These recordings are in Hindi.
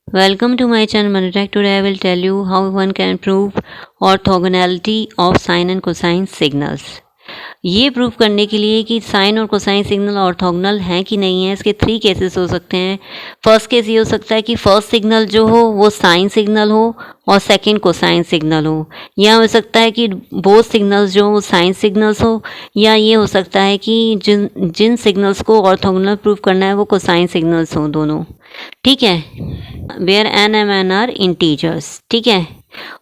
Welcome to my channel Manutech. Today I will tell you how one can prove orthogonality of sine and cosine signals. ये प्रूव करने के लिए कि साइन और कोसाइन सिग्नल ऑर्थोगोनल हैं कि नहीं है, इसके 3 केसेस हो सकते हैं। फर्स्ट केस ये हो सकता है कि फर्स्ट सिग्नल जो हो वो साइन सिग्नल हो और सेकंड कोसाइन सिग्नल हो, या हो सकता है कि बोथ सिग्नल्स जो वो साइन सिग्नल्स हो, या ये हो सकता है कि जिन सिग्नल्स को ऑर्थोगोनल प्रूव करना है वो कोसाइन सिग्नल्स हों दोनों। ठीक है, where n m n are integers. ठीक है,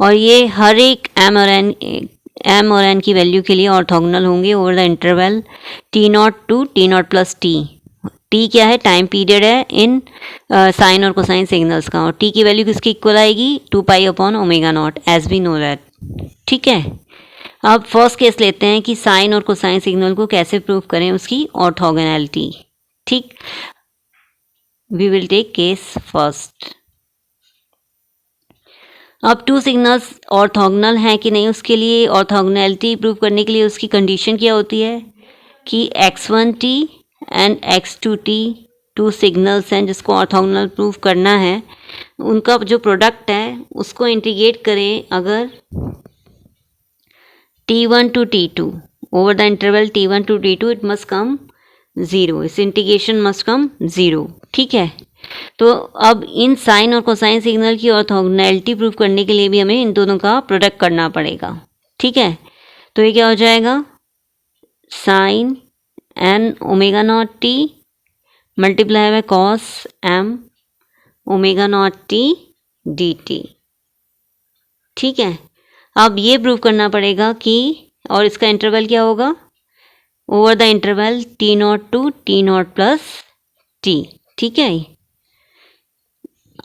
और ये हर एक एम और एन की वैल्यू के लिए ऑर्थोगोनल होंगे over the interval t naught to t naught plus t. T क्या है? टाइम पीरियड है इन साइन और कोसाइन सिग्नल्स का, और टी की वैल्यू किसकी इक्वल आएगी? 2 pi upon omega naught, as we know that. ठीक है, अब फर्स्ट केस लेते हैं कि साइन और कोसाइन सिग्नल को कैसे प्रूव करें उसकी ऑर्थोगोनैलिटी। ठीक, we will take case first. अब 2 सिग्नल्स ऑर्थोगोनल हैं कि नहीं, उसके लिए ऑर्थोगोनैलिटी प्रूव करने के लिए उसकी कंडीशन क्या होती है कि x1t एंड x2t 2 सिग्नल्स हैं जिसको ऑर्थोगोनल प्रूव करना है, उनका जो प्रोडक्ट है उसको इंटीग्रेट करें अगर t1 to t2 over the interval t1 to t2 it must come 0, इस इंटीग्रेशन मस्ट कम 0। ठीक है, तो अब इन साइन और कोसाइन सिग्नल की ऑर्थोगोनैलिटी प्रूव करने के लिए भी हमें इन दोनों का प्रोडक्ट करना पड़ेगा। ठीक है, तो ये क्या हो जाएगा? Sine n omega naught t multiply by cos m omega naught t d t. ठीक है, अब ये प्रूव करना पड़ेगा कि, और इसका इंटरवल क्या होगा? Over the interval t naught to t naught plus t. ठीक है,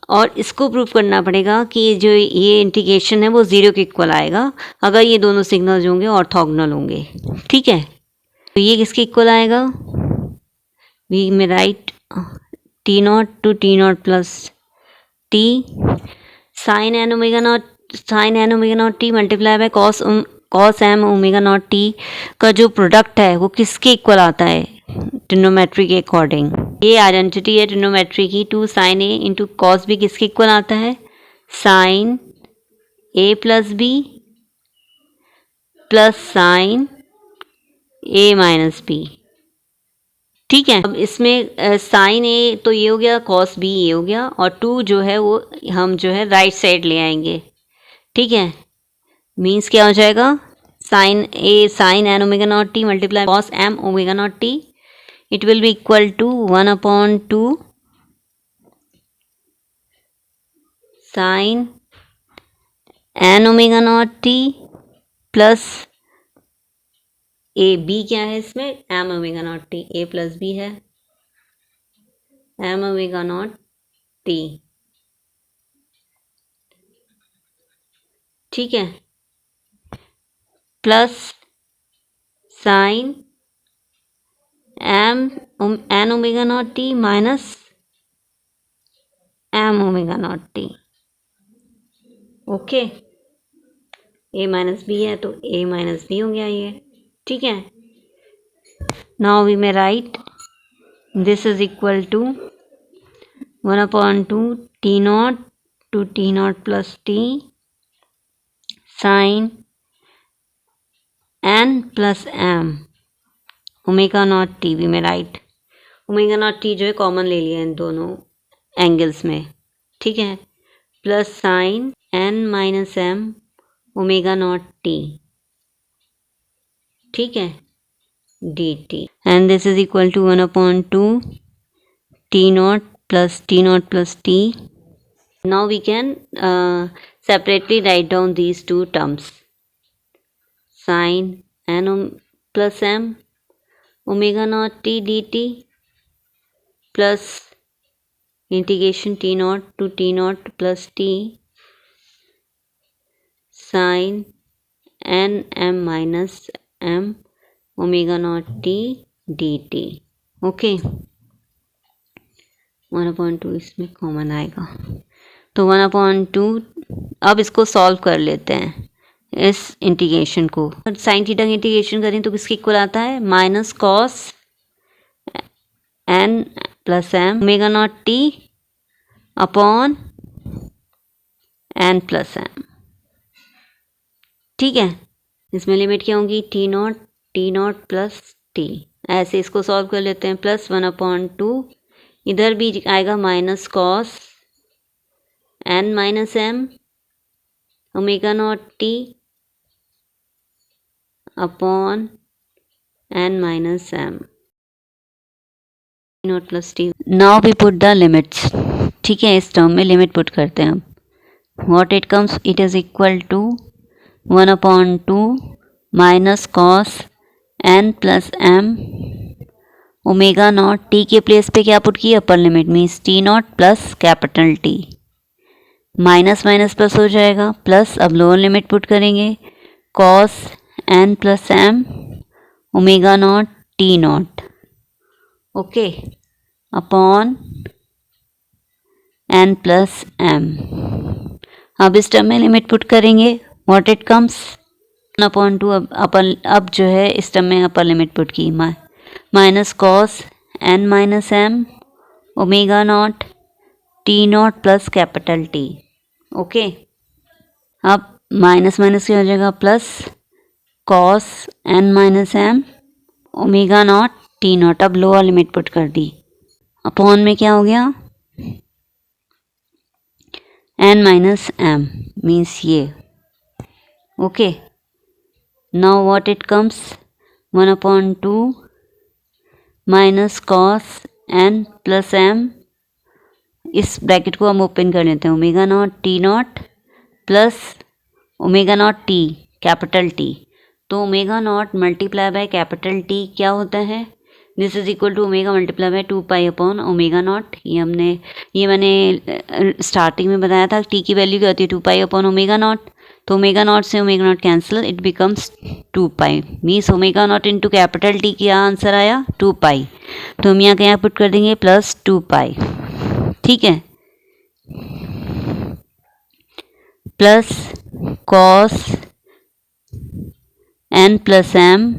और इसको प्रूव करना पड़ेगा कि जो ये इंटीग्रेशन है वो 0 के इक्वल आएगा अगर ये दोनों सिग्नल्स होंगे ऑर्थोगोनल होंगे। ठीक है, तो ये किसके इक्वल आएगा? We may write t naught to t naught plus t sine n omega naught t multiply by cos m omega naught t का जो प्रोडक्ट है वो किसके इक्वल आता है? ट्रिग्नोमेट्री के अकॉर्डिंग। ये आइडेंटिटी है ट्रिग्नोमेट्री की, 2 sign a into cos B किसके इक्वल आता है? साइन ए प्लस बी प्लस साइन ए माइनस बी। ठीक है, अब इसमें साइन ए तो ये हो गया, कॉस बी ये हो गया, और 2 जो है वो हम जो है राइट साइड ले आएंगे। ठीक है, मीन्स क्या हो जाएगा? Sine n omega naught t multiply cos m omega naught t, it will be equal to 1/2 sin n omega naught t plus a b क्या है इसमें? M omega naught t, a plus b है एम ओमेगा नॉट टी। ठीक है, plus sine n omega naught t minus m omega naught t. Okay, a minus b है तो ए माइनस बी हो गया ये। ठीक है, now we may write this is equal to 1/2 t naught to t naught plus t sine n plus m omega naught t. We may write omega naught t जो है कॉमन ले लिया इन दोनों एंगल्स में। ठीक है, plus sine n minus m omega naught t. ठीक है, d t, and this is equal to 1/2 t naught plus t. Now we can separately write down these 2 terms, sine n plus m omega naught t d t plus integration t naught to t naught plus t sine n m minus m omega naught t d t. Okay, 1/2 इसमें कॉमन आएगा तो 1/2। अब इसको सॉल्व कर लेते हैं इस इंटीग्रेशन को। साइन थीटा का इंटीग्रेशन करें तो किसके इक्वल आता है? Minus cos n plus m omega naught t upon n plus m. ठीक है, इसमें लिमिट क्या होगी, टी नॉट प्लस टी। ऐसे इसको सॉल्व कर लेते हैं, प्लस 1/2, इधर भी आएगा minus cos n minus m omega naught t upon n minus m naught plus t. Now we put the limits. ठीक है, इस टर्म में लिमिट पुट करते हैं अब। What it comes, it is equal to 1/2 minus cos n plus m omega naught t के प्लेस पे क्या पुट किया, upper limit means t naught plus capital t, minus minus plus हो जाएगा, प्लस अब लोअर लिमिट पुट करेंगे, cos n plus m omega naught T naught, okay, upon n plus m. अब इस टर्म में लिमिट पुट करेंगे, व्हाट इट कम्स 1/2, अब जो है इस टर्म में अपर लिमिट पुट की, minus cos n minus m omega naught T naught plus capital T, okay. अब माइनस माइनस क्या हो जाएगा, plus cos n minus m omega naught T naught, अब लोअर लिमिट पुट कर दी, अपॉन में क्या हो गया, एन माइनस एम मीन्स ये, okay. Now what it comes 1/2 minus cos n plus m, इस ब्रैकेट को हम ओपन कर लेते हैं, omega naught T naught plus omega naught T capital T, तो omega naught multiply by capital T क्या होता है, this is equal to omega multiply by 2 pi upon omega naught. ये मैंने स्टार्टिंग में बताया था, टी की वैल्यू क्या होती है 2 पाई अपॉन ओमेगा नॉट, तो ओमेगा नॉट से omega naught cancel, it becomes 2 pi, means omega naught into capital T क्या आंसर आया 2 पाई, तो हम यहाँ क्या पुट कर देंगे प्लस 2 पाई, ठीक है, plus cos n plus m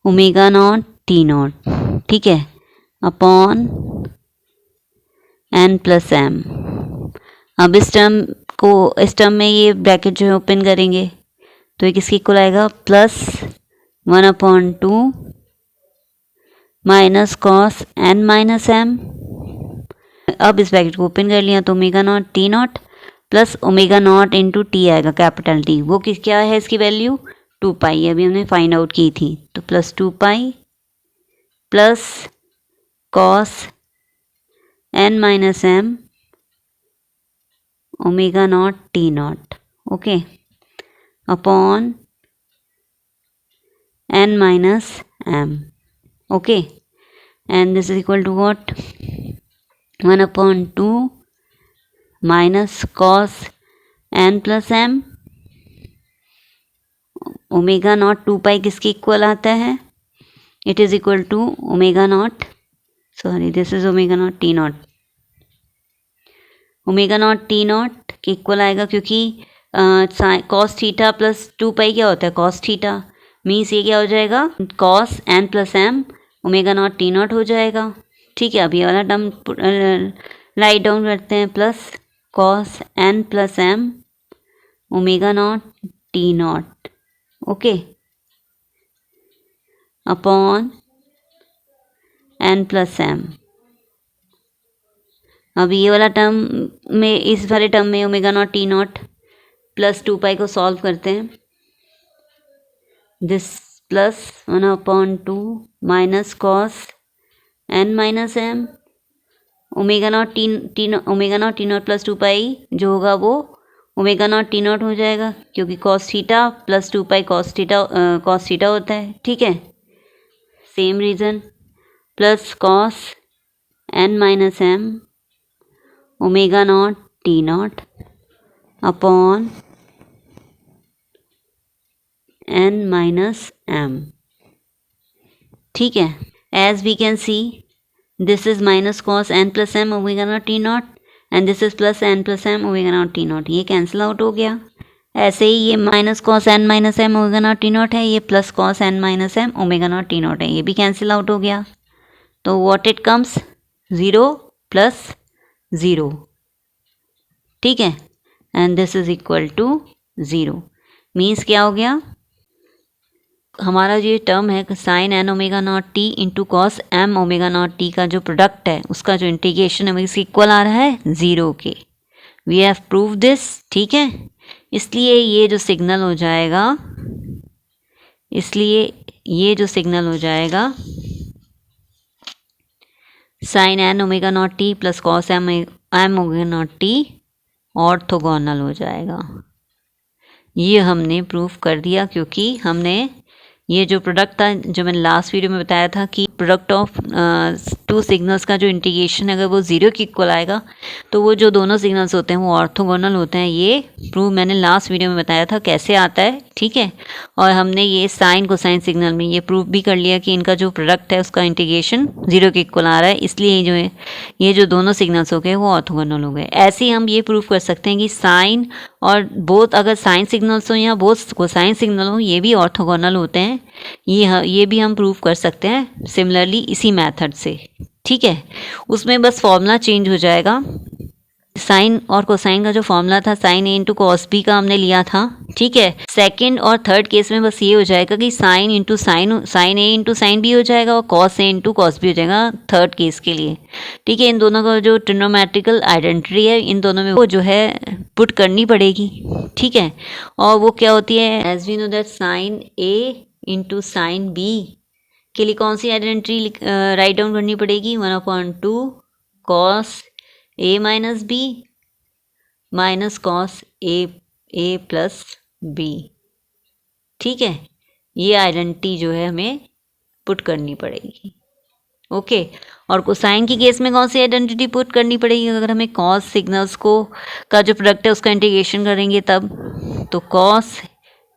omega naught T naught, ठीक है, अपॉन एन प्लस एम। अब इस टर्म में ये ब्रैकेट जो है ओपन करेंगे तो ये किसके इक्वल आएगा, plus 1/2 minus cos n minus m, अब इस ब्रैकेट को ओपन कर लिया तो omega naught T naught plus omega naught into t आएगा कैपिटल टी, वो क्या है इसकी वैल्यू 2 पाई, अभी हमने फाइंड आउट की थी, तो plus 2 pi plus cos n minus m omega naught T naught, okay, upon n minus m, okay, and this is equal to what 1/2 minus cos n plus m omega naught 2 pi किसके इक्वल आता है, it is equal to omega naught, sorry this is omega naught T naught, omega naught T naught के इक्वल आएगा, क्योंकि कॉस थीटा प्लस 2 पाई क्या होता है कॉस थीटा, मीन्स ये क्या हो जाएगा cos n plus m omega naught T naught हो जाएगा, ठीक है। अब ये वाला टर्म राइट डाउन करते हैं, plus cos n plus m omega naught T naught, okay, upon n plus m. अब ये वाला टर्म में, इस वाले टर्म में omega naught T naught plus 2 pi को सॉल्व करते हैं, this plus 1/2 minus cos n minus m omega naught T naught plus 2 pi जो होगा वो ओमेगा नॉट टी नॉट हो जाएगा, क्योंकि cos theta plus 2 pi cos theta होता है, ठीक है। Same reason, plus cos n minus m omega naught T naught upon n minus m, ठीक है। As we can see this is minus cos n plus m omega naught T naught and this is plus n plus m omega naught T naught, ये कैंसिल आउट हो गया। ऐसे ही ये minus cos n minus m omega naught T naught है, ये plus cos n minus m omega naught T naught है, ये भी कैंसिल आउट हो गया। तो व्हाट इट कम्स 0 प्लस 0, ठीक है, and this is equal to 0। Means क्या हो गया, हमारा जो ये टर्म है sine n omega naught t into cos m omega naught t का जो प्रोडक्ट है उसका जो इंटीग्रेशन है इसके इक्वल आ रहा है 0 के। वी हैव प्रूव दिस, ठीक है। इसलिए ये जो सिग्नल हो जाएगा, sine n omega naught t plus cos m omega naught t orthogonal हो जाएगा। ये हमने प्रूफ कर दिया, क्योंकि हमने ये जो प्रोडक्ट था, जो मैंने लास्ट वीडियो में बताया था कि प्रोडक्ट ऑफ टू सिग्नल्स का जो इंटीग्रेशन अगर वो 0 के इक्वल आएगा तो वो जो दोनों सिग्नल्स होते हैं वो ऑर्थोगोनल होते हैं। ये प्रूफ मैंने लास्ट वीडियो में बताया था कैसे आता है, ठीक है। और हमने ये साइन कोसाइन सिग्नल में ये प्रूफ भी कर लिया कि इनका जो प्रोडक्ट है उसका इंटीग्रेशन 0 के इक्वल आ रहा है, इसलिए जो है ये जो दोनों सिग्नल्स हो गए वो ऑर्थोगोनल हो गए। ऐसे ही हम ये प्रूफ कर सकते हैं कि साइन और बोथ, अगर साइन सिग्नल्स हो या बोथ कोसाइन सिग्नल हो, ये भी ऑर्थोगोनल होते हैं। ये भी हम प्रूफ कर सकते हैं सिमिलरली इसी मेथड से, ठीक है। उसमें बस फॉर्मूला चेंज हो जाएगा। साइन और कोसाइन का जो फॉर्मूला था sign a into cos B का हमने लिया था, ठीक है। सेकंड और थर्ड केस में बस ये हो जाएगा कि sine into sine a into sine B हो जाएगा और cos A into cos B हो जाएगा थर्ड केस के लिए, ठीक है। इन दोनों का जो ट्रिग्नोमेट्रिकल आइडेंटिटी है इन दोनों में वो जो है पुट करनी पड़ेगी, ठीक है। और वो क्या होती है, as we know that sine a into sine b के लिए कौन सी आइडेंटिटी राइट डाउन करनी पड़ेगी, 1/2 cos A minus B minus cos A plus B, ठीक है। ये आइडेंटिटी जो है हमें पुट करनी पड़ेगी, ओके। और कोसाइन की केस में कौन सी आइडेंटिटी पुट करनी पड़ेगी, अगर हमें कॉस सिग्नल्स को का जो प्रोडक्ट है उसका इंटीग्रेशन करेंगे तब, तो cos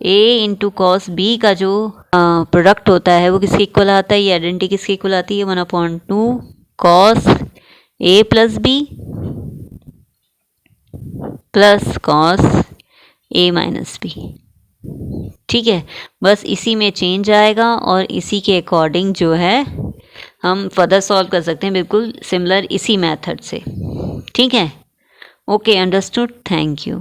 A into cos B का जो प्रोडक्ट होता है वो किसके इक्वल आता है, ये आइडेंटिटी किसके इक्वल आती है, 1/2 cos A plus B plus cos A minus B, ठीक है। बस इसी में चेंज आएगा और इसी के अकॉर्डिंग जो है हम फर्दर सॉल्व कर सकते हैं, बिल्कुल सिमिलर इसी मेथड से, ठीक है। Okay, understood, thank you.